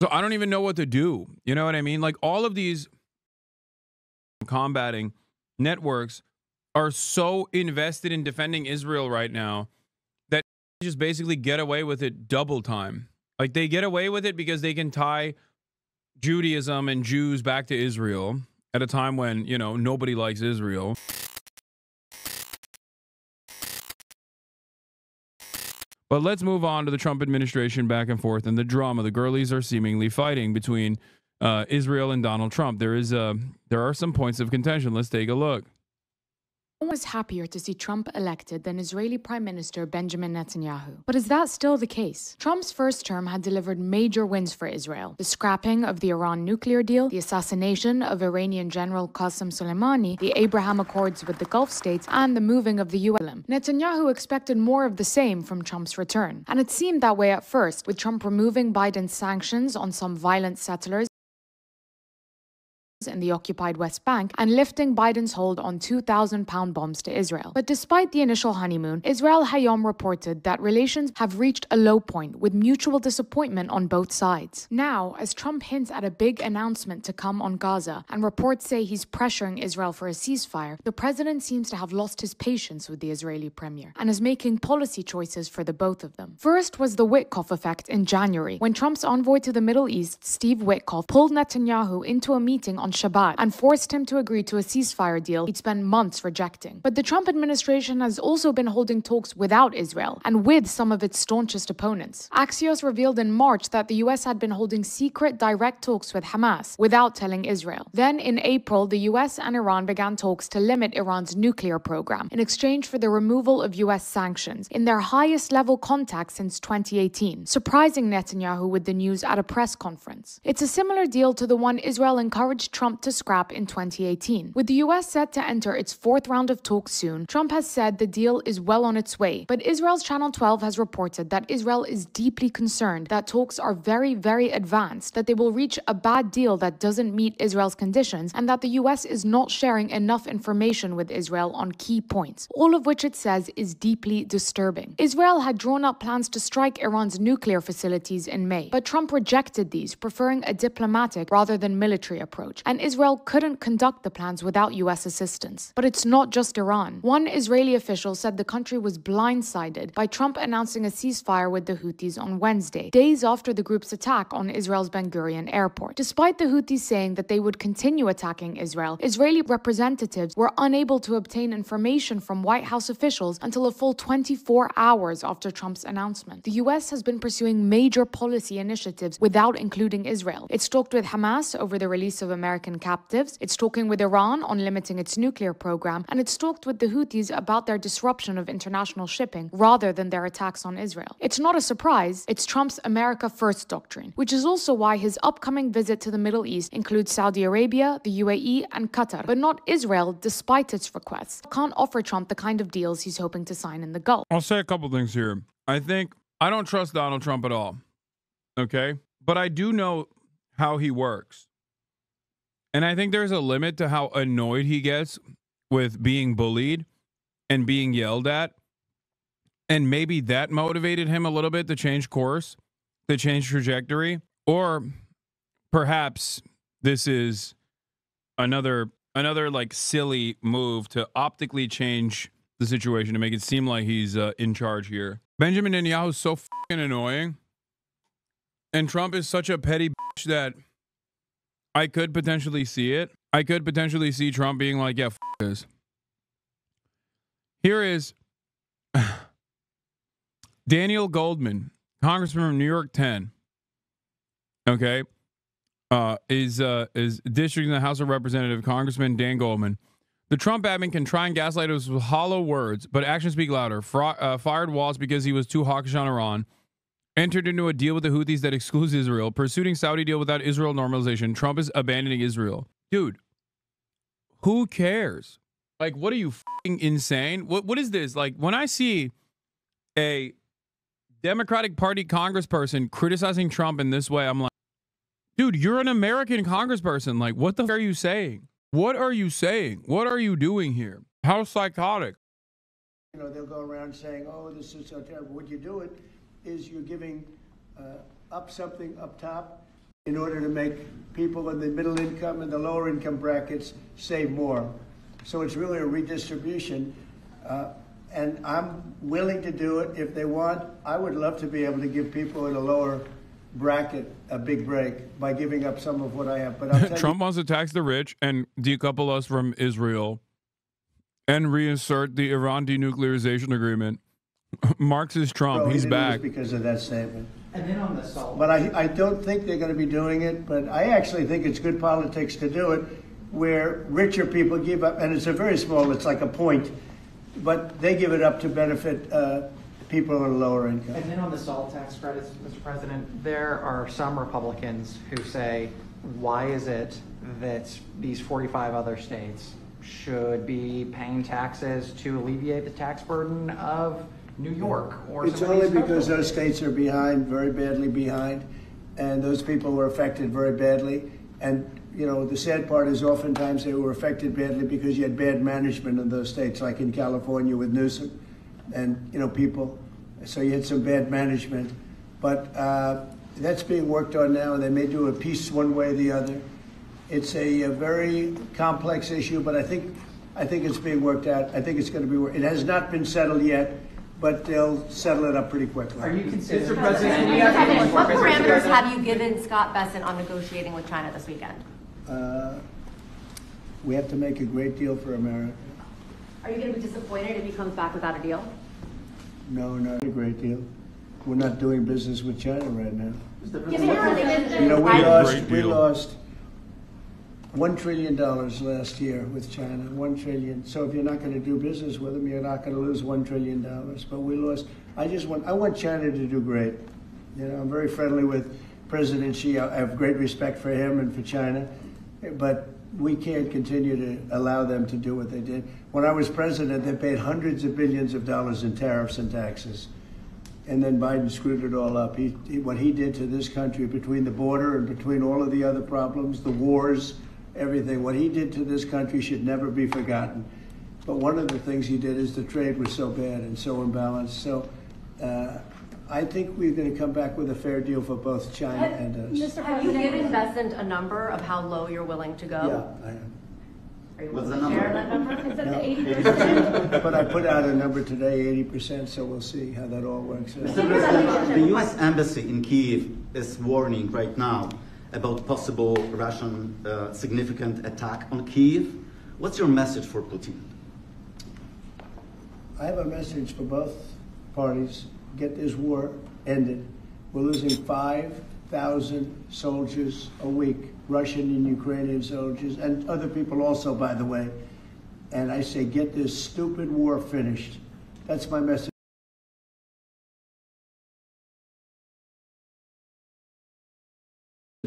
So I don't even know what to do. You know what I mean? Like all of these combating networks are so invested in defending Israel right now that they just basically get away with it double time. Like they get away with it because they can tie Judaism and Jews back to Israel at a time when, you know, nobody likes Israel. But let's move on to the Trump administration back and forth and the drama. The girlies are seemingly fighting between Israel and Donald Trump. There are some points of contention. Let's take a look. No one was happier to see Trump elected than Israeli Prime Minister Benjamin Netanyahu. But is that still the case? Trump's first term had delivered major wins for Israel. The scrapping of the Iran nuclear deal, the assassination of Iranian General Qasem Soleimani, the Abraham Accords with the Gulf states, and the moving of the U.S. Netanyahu expected more of the same from Trump's return. And it seemed that way at first, with Trump removing Biden's sanctions on some violent settlers in the occupied West Bank and lifting Biden's hold on 2,000-pound bombs to Israel. But despite the initial honeymoon, Israel Hayom reported that relations have reached a low point with mutual disappointment on both sides. Now, as Trump hints at a big announcement to come on Gaza and reports say he's pressuring Israel for a ceasefire, the president seems to have lost his patience with the Israeli premier and is making policy choices for the both of them. First was the Witkoff effect in January, when Trump's envoy to the Middle East, Steve Witkoff, pulled Netanyahu into a meeting on Shabbat and forced him to agree to a ceasefire deal he'd spent months rejecting. But the Trump administration has also been holding talks without Israel and with some of its staunchest opponents. Axios revealed in March that the US had been holding secret direct talks with Hamas without telling Israel. Then in April, the US and Iran began talks to limit Iran's nuclear program in exchange for the removal of US sanctions in their highest level contact since 2018, surprising Netanyahu with the news at a press conference. It's a similar deal to the one Israel encouraged Trump to scrap in 2018. With the US set to enter its fourth round of talks soon, Trump has said the deal is well on its way. But Israel's Channel 12 has reported that Israel is deeply concerned that talks are very, very advanced, that they will reach a bad deal that doesn't meet Israel's conditions, and that the US is not sharing enough information with Israel on key points, all of which it says is deeply disturbing. Israel had drawn up plans to strike Iran's nuclear facilities in May, but Trump rejected these, preferring a diplomatic rather than military approach, and Israel couldn't conduct the plans without US assistance. But it's not just Iran. One Israeli official said the country was blindsided by Trump announcing a ceasefire with the Houthis on Wednesday, days after the group's attack on Israel's Ben Gurion airport. Despite the Houthis saying that they would continue attacking Israel, Israeli representatives were unable to obtain information from White House officials until a full 24 hours after Trump's announcement. The US has been pursuing major policy initiatives without including Israel. It's talked with Hamas over the release of American captives, it's talking with Iran on limiting its nuclear program, and it's talked with the Houthis about their disruption of international shipping rather than their attacks on Israel. It's not a surprise, it's Trump's America First doctrine, which is also why his upcoming visit to the Middle East includes Saudi Arabia, the UAE, and Qatar, but not Israel despite its requests. Can't offer Trump the kind of deals he's hoping to sign in the Gulf. I'll say a couple things here. I don't trust Donald Trump at all. Okay? But I do know how he works. And I think there's a limit to how annoyed he gets with being bullied and being yelled at. And maybe that motivated him a little bit to change course, to change trajectory. Or perhaps this is another like silly move to optically change the situation to make it seem like he's in charge here. Benjamin Netanyahu is so fucking annoying. And Trump is such a petty bitch that I could potentially see it. I could potentially see Trump being like, yeah, this. Here is Daniel Goldman, congressman from New York 10. Okay. Is district in the House of Representatives, Congressman Dan Goldman. The Trump admin can try and gaslight us with hollow words, but actions speak louder. Fired Waltz because he was too hawkish on Iran. Entered into a deal with the Houthis that excludes Israel. Pursuing Saudi deal without Israel normalization. Trump is abandoning Israel. Dude, who cares? Like, what are you f***ing insane? What is this? Like, when I see a Democratic Party congressperson criticizing Trump in this way, I'm like, dude, you're an American congressperson. Like, what the f*** are you saying? What are you saying? What are you doing here? How psychotic. You know, they'll go around saying, oh, this is so terrible. Would you do it? Is you're giving up something up top in order to make people in the middle income and the lower income brackets save more. So it's really a redistribution. And I'm willing to do it if they want. I would love to be able to give people in a lower bracket a big break by giving up some of what I have. But Trump wants to tax the rich and decouple us from Israel and reinsert the Iran denuclearization agreement. Marxist Trump, he's back. Because of that statement. And then on the salt. But I don't think they're going to be doing it, but I actually think it's good politics to do it where richer people give up, and it's a very small, it's like a point, but they give it up to benefit people in lower income. And then on the salt tax credits, Mr. President, there are some Republicans who say, why is it that these 45 other states should be paying taxes to alleviate the tax burden of New York? Or it's only because those states are behind, very badly behind, and those people were affected very badly. And, you know, the sad part is oftentimes they were affected badly because you had bad management in those states, like in California with Newsom and, you know, people. So you had some bad management. But that's being worked on now, and they may do a piece one way or the other. It's a very complex issue, but I think it's being worked out. I think it's going to be. It has not been settled yet, but they'll settle it up pretty quickly. Are you considering, Mr. President, what parameters have you given Scott Bessent on negotiating with China this weekend? We have to make a great deal for America. Are you going to be disappointed if he comes back without a deal? No, not a great deal. We're not doing business with China right now. You know, we lost $1 trillion last year with China, $1 trillion. So if you're not going to do business with them, you're not going to lose $1 trillion. But we lost. I want China to do great. You know, I'm very friendly with President Xi. I have great respect for him and for China. But we can't continue to allow them to do what they did. When I was president, they paid hundreds of billions of dollars in tariffs and taxes. And then Biden screwed it all up. What he did to this country between the border and between all of the other problems, the wars, everything, what he did to this country should never be forgotten. But one of the things he did is the trade was so bad and so imbalanced. So I think we're going to come back with a fair deal for both China and us. Have you given Bessent a number of how low you're willing to go? Yeah, I am. Are you willing to share that number? Is that No. 80%? But I put out a number today, 80%, so we'll see how that all works out. Mr. President, the U.S. Embassy in Kyiv is warning right now about possible Russian significant attack on Kyiv. What's your message for Putin? I have a message for both parties. Get this war ended. We're losing 5,000 soldiers a week, Russian and Ukrainian soldiers, and other people also, by the way. And I say, get this stupid war finished. That's my message.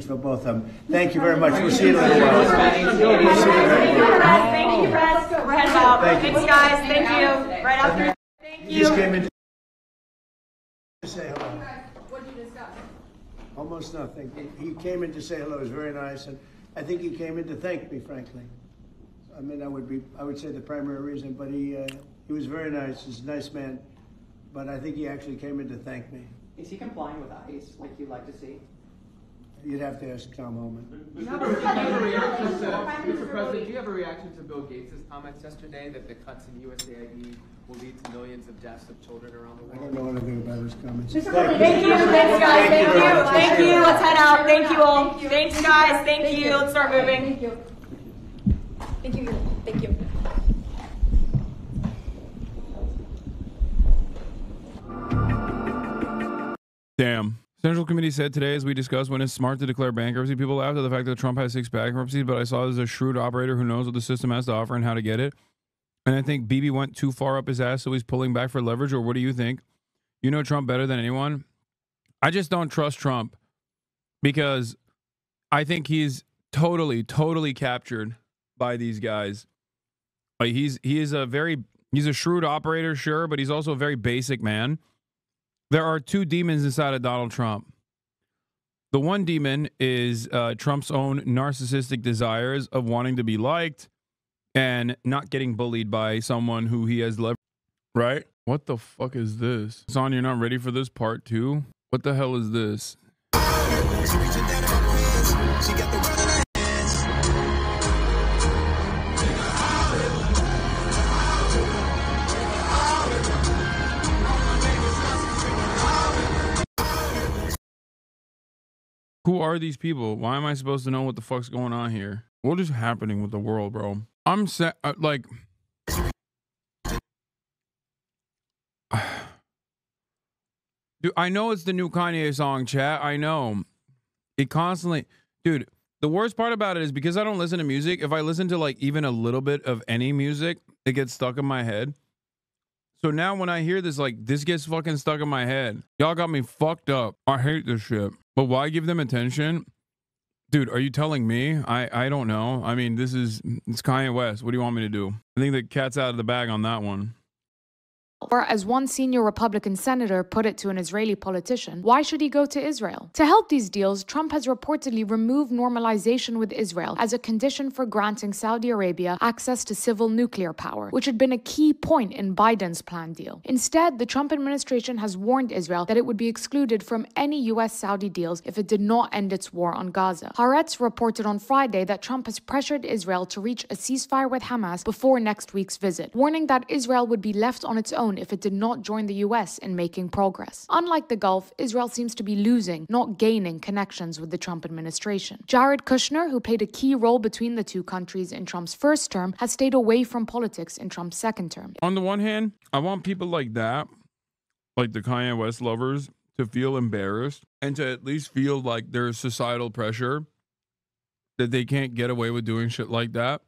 For both of them. Thank you very much. We'll see you in a little while. Thank you, Press. We're heading out. Thanks, guys. Thank you. Right after. Thank He you. just came in to say hello. What did you discuss? Almost nothing. He came in to say hello. It was very nice, and I think he came in to thank me, frankly. I mean, I would say the primary reason, but he was very nice. He's a nice man, but I think he actually came in to thank me. is he complying with ICE like you'd like to see? You'd have to ask Tom Homan. Mr. President, do you have a reaction to Bill Gates' comments yesterday that the cuts in USAID will lead to millions of deaths of children around the I world? don't know anything about his comments. Thank you. Thanks, guys. Thank you. Thank you. Let's head out. Thank you all. Thanks, guys. Thank you. Let's start moving. Thank you. Thank you. Thank you. Damn. Central Committee said today, as we discussed, when it's smart to declare bankruptcy, people laughed at the fact that Trump has 6 bankruptcies, but I saw there's a shrewd operator who knows what the system has to offer and how to get it. And I think Bibi went too far up his ass, so he's pulling back for leverage, or what do you think? You know Trump better than anyone. I just don't trust Trump because I think he's totally captured by these guys. Like he's a shrewd operator, sure, but he's also a very basic man. There are 2 demons inside of Donald Trump. The one demon is Trump's own narcissistic desires of wanting to be liked and not getting bullied by someone who he has leveraged. Right? What the fuck is this? Hasan, you're not ready for this part 2? What the hell is this? Who are these people? Why am I supposed to know what the fuck's going on here? What is happening with the world, bro? I'm like, dude, I know it's the new Kanye song, chat. I know. It constantly, dude, the worst part about it is because I don't listen to music. If I listen to like even a little bit of any music, it gets stuck in my head. So now when I hear this, like, this gets fucking stuck in my head. Y'all got me fucked up. I hate this shit. But why give them attention? Dude, are you telling me? I don't know. I mean, it's Kanye West. What do you want me to do? I think the cat's out of the bag on that one. Or, as one senior Republican senator put it to an Israeli politician, why should he go to Israel? To help these deals, Trump has reportedly removed normalization with Israel as a condition for granting Saudi Arabia access to civil nuclear power, which had been a key point in Biden's planned deal. Instead, the Trump administration has warned Israel that it would be excluded from any US-Saudi deals if it did not end its war on Gaza. Haaretz reported on Friday that Trump has pressured Israel to reach a ceasefire with Hamas before next week's visit, warning that Israel would be left on its own if it did not join the US in making progress. Unlike the Gulf, Israel seems to be losing, not gaining, connections with the Trump administration. Jared Kushner, who played a key role between the two countries in Trump's first term, has stayed away from politics in Trump's second term. On the one hand, I want people like that, like the Kanye West lovers, to feel embarrassed and to at least feel like there's societal pressure that they can't get away with doing shit like that.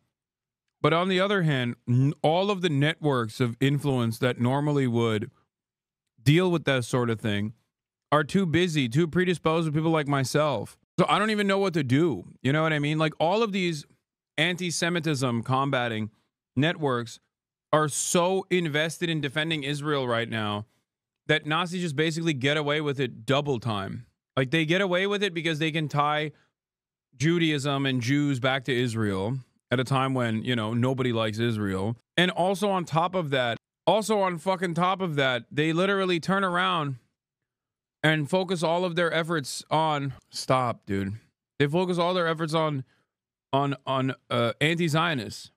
But on the other hand, all of the networks of influence that normally would deal with that sort of thing are too busy, too predisposed with people like myself. So I don't even know what to do. You know what I mean? Like, all of these anti-Semitism combating networks are so invested in defending Israel right now that Nazis just basically get away with it double time. Like, they get away with it because they can tie Judaism and Jews back to Israel at a time when, you know, nobody likes Israel. And also on top of that, they literally turn around and focus all of their efforts on, stop, dude. They focus all their efforts on anti-Zionists.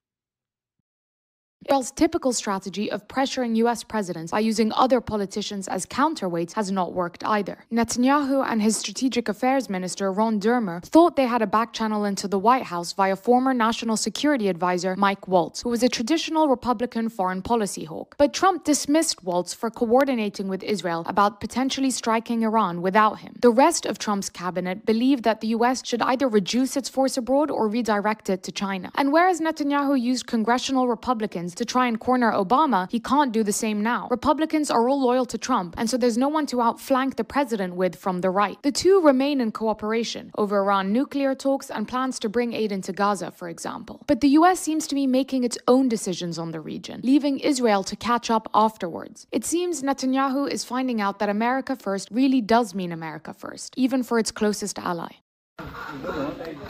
Israel's typical strategy of pressuring US presidents by using other politicians as counterweights has not worked either. Netanyahu and his strategic affairs minister Ron Dermer thought they had a back channel into the White House via former national security advisor Mike Waltz, who was a traditional Republican foreign policy hawk. But Trump dismissed Waltz for coordinating with Israel about potentially striking Iran without him. The rest of Trump's cabinet believed that the US should either reduce its force abroad or redirect it to China. And whereas Netanyahu used congressional Republicans to try and corner Obama, he can't do the same now. Republicans are all loyal to Trump, and so there's no one to outflank the president with from the right. The two remain in cooperation over Iran nuclear talks and plans to bring aid into Gaza, for example. But the US seems to be making its own decisions on the region, leaving Israel to catch up afterwards. It seems Netanyahu is finding out that America first really does mean America first, even for its closest ally.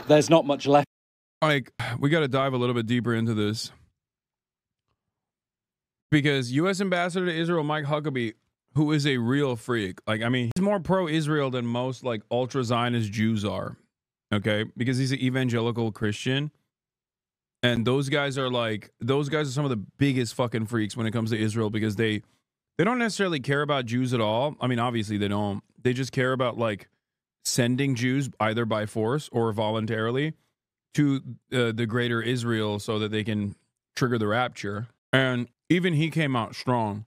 There's not much left. Like, we got to dive a little bit deeper into this. Because U.S. Ambassador to Israel, Mike Huckabee, who is a real freak. Like, I mean, he's more pro-Israel than most, like, ultra-Zionist Jews are. Okay? Because he's an evangelical Christian. And those guys are some of the biggest fucking freaks when it comes to Israel, because they don't necessarily care about Jews at all. I mean, obviously they don't. They just care about, like, sending Jews either by force or voluntarily to the greater Israel so that they can trigger the rapture. And even he came out strong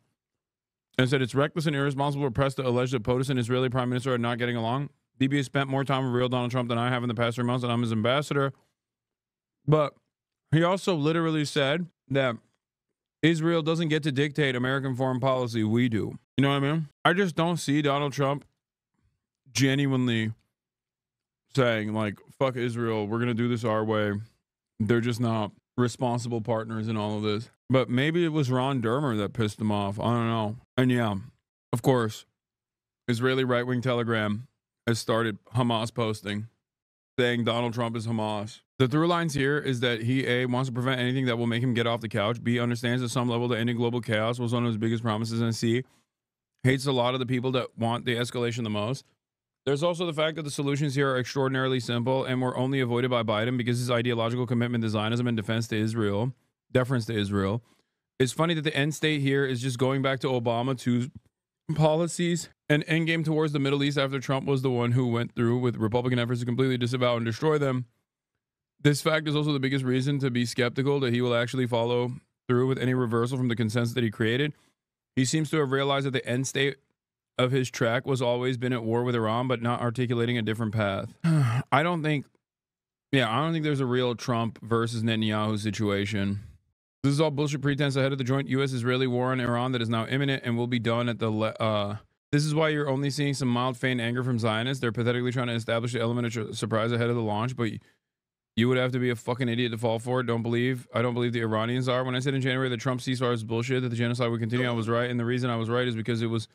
and said it's reckless and irresponsible for press to allege that POTUS and Israeli Prime Minister are not getting along. Bibi has spent more time with real Donald Trump than I have in the past 3 months, and I'm his ambassador. But he also literally said that Israel doesn't get to dictate American foreign policy. We do. You know what I mean? I just don't see Donald Trump genuinely saying, like, fuck Israel, we're going to do this our way. They're just not responsible partners in all of this. But maybe it was Ron Dermer that pissed him off. I don't know. And yeah, of course, Israeli right-wing Telegram has started Hamas posting saying Donald Trump is Hamas. The through lines here is that he, A, wants to prevent anything that will make him get off the couch. B, understands at some level that ending global chaos was one of his biggest promises. And C, hates a lot of the people that want the escalation the most. There's also the fact that the solutions here are extraordinarily simple and were only avoided by Biden because his ideological commitment to Zionism and deference to Israel. It's funny that the end state here is just going back to Obama 2's policies an endgame towards the Middle East after Trump was the one who went through with Republican efforts to completely disavow and destroy them. This fact is also the biggest reason to be skeptical that he will actually follow through with any reversal from the consensus that he created. He seems to have realized that the end state of his track was always been at war with Iran, but not articulating a different path. I don't think there's a real Trump versus Netanyahu situation. This is all bullshit pretense ahead of the joint U.S.-Israeli war on Iran that is now imminent and will be done at the This is why you're only seeing some mild, faint anger from Zionists. They're pathetically trying to establish the element of surprise ahead of the launch, but you would have to be a fucking idiot to fall for it. I don't believe the Iranians are. When I said in January that Trump ceasefire is bullshit, that the genocide would continue, I was right. And the reason I was right is because it was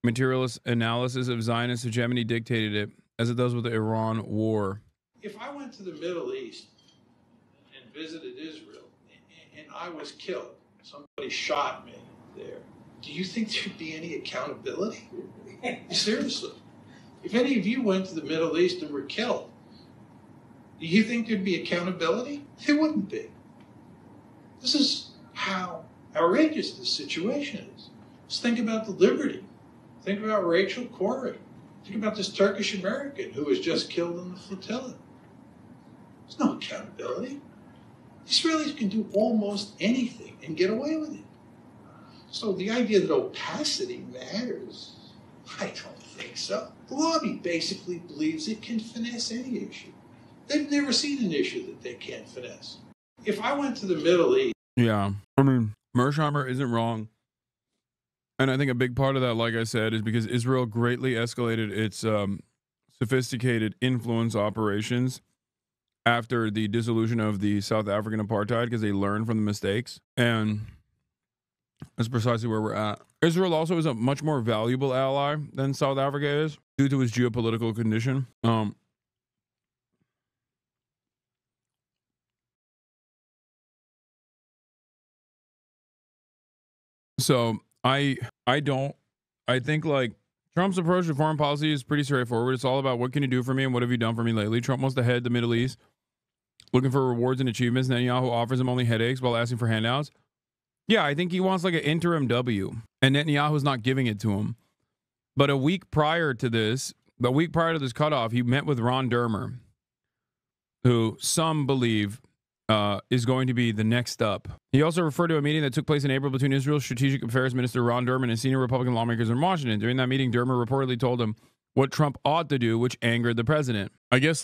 materialist analysis of Zionist hegemony dictated it, as it does with the Iran war. If I went to the Middle East and visited Israel and I was killed, somebody shot me there, do you think there'd be any accountability? Seriously. If any of you went to the Middle East and were killed, do you think there'd be accountability? There wouldn't be. This is how outrageous this situation is. Just think about the Liberty. Think about Rachel Corrie. Think about this Turkish American who was just killed in the flotilla. There's no accountability. Israelis can do almost anything and get away with it. So the idea that opacity matters, I don't think so. The lobby basically believes it can finesse any issue. They've never seen an issue that they can't finesse. If I went to the Middle East... Yeah, I mean, Mersheimer isn't wrong. And I think a big part of that, like I said, is because Israel greatly escalated its sophisticated influence operations after the dissolution of the South African apartheid, because they learned from the mistakes. And that's precisely where we're at. Israel also is a much more valuable ally than South Africa is due to its geopolitical condition. So I think like Trump's approach to foreign policy is pretty straightforward. It's all about what can you do for me and what have you done for me lately. Trump wants to head the Middle East, looking for rewards and achievements. Netanyahu offers him only headaches while asking for handouts. Yeah, I think he wants like an interim W, and Netanyahu's not giving it to him. But a week prior to this cutoff, he met with Ron Dermer, who some believe is going to be the next up. He also referred to a meeting that took place in April between Israel's Strategic Affairs Minister Ron Dermer and senior Republican lawmakers in Washington. During that meeting, Dermer reportedly told him what Trump ought to do, which angered the president. I guess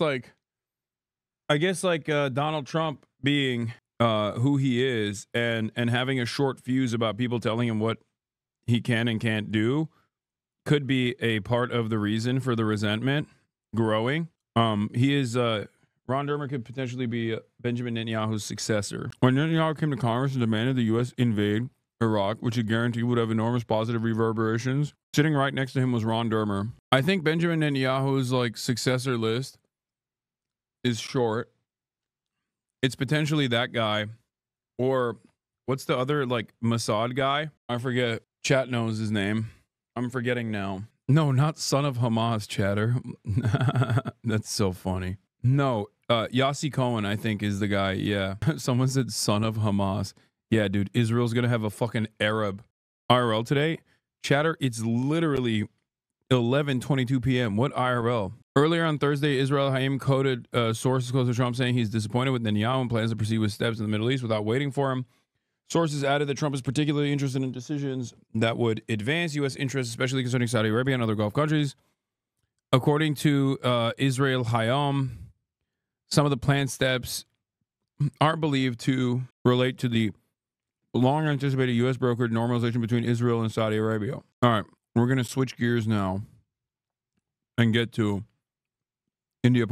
Donald Trump being who he is and having a short fuse about people telling him what he can and can't do could be a part of the reason for the resentment growing. Ron Dermer could potentially be Benjamin Netanyahu's successor. When Netanyahu came to Congress and demanded the U.S. invade Iraq, which he guaranteed would have enormous positive reverberations, sitting right next to him was Ron Dermer. I think Benjamin Netanyahu's like successor list is short. It's potentially that guy, or what's the other like Mossad guy? I forget. Chat knows his name. I'm forgetting now. No, not son of Hamas, chatter. That's so funny. No, Yossi Cohen, I think, is the guy. Yeah. Someone said son of Hamas. Yeah, dude, Israel's going to have a fucking Arab IRL today. Chatter, it's literally 11:22 p.m. What IRL? Earlier on Thursday, Israel Hayim quoted sources close to Trump saying he's disappointed with Netanyahu and plans to proceed with steps in the Middle East without waiting for him. Sources added that Trump is particularly interested in decisions that would advance U.S. interests, especially concerning Saudi Arabia and other Gulf countries. According to Israel Hayom, some of the planned steps are believed to relate to the long-anticipated U.S. brokered normalization between Israel and Saudi Arabia. All right, we're going to switch gears now and get to India.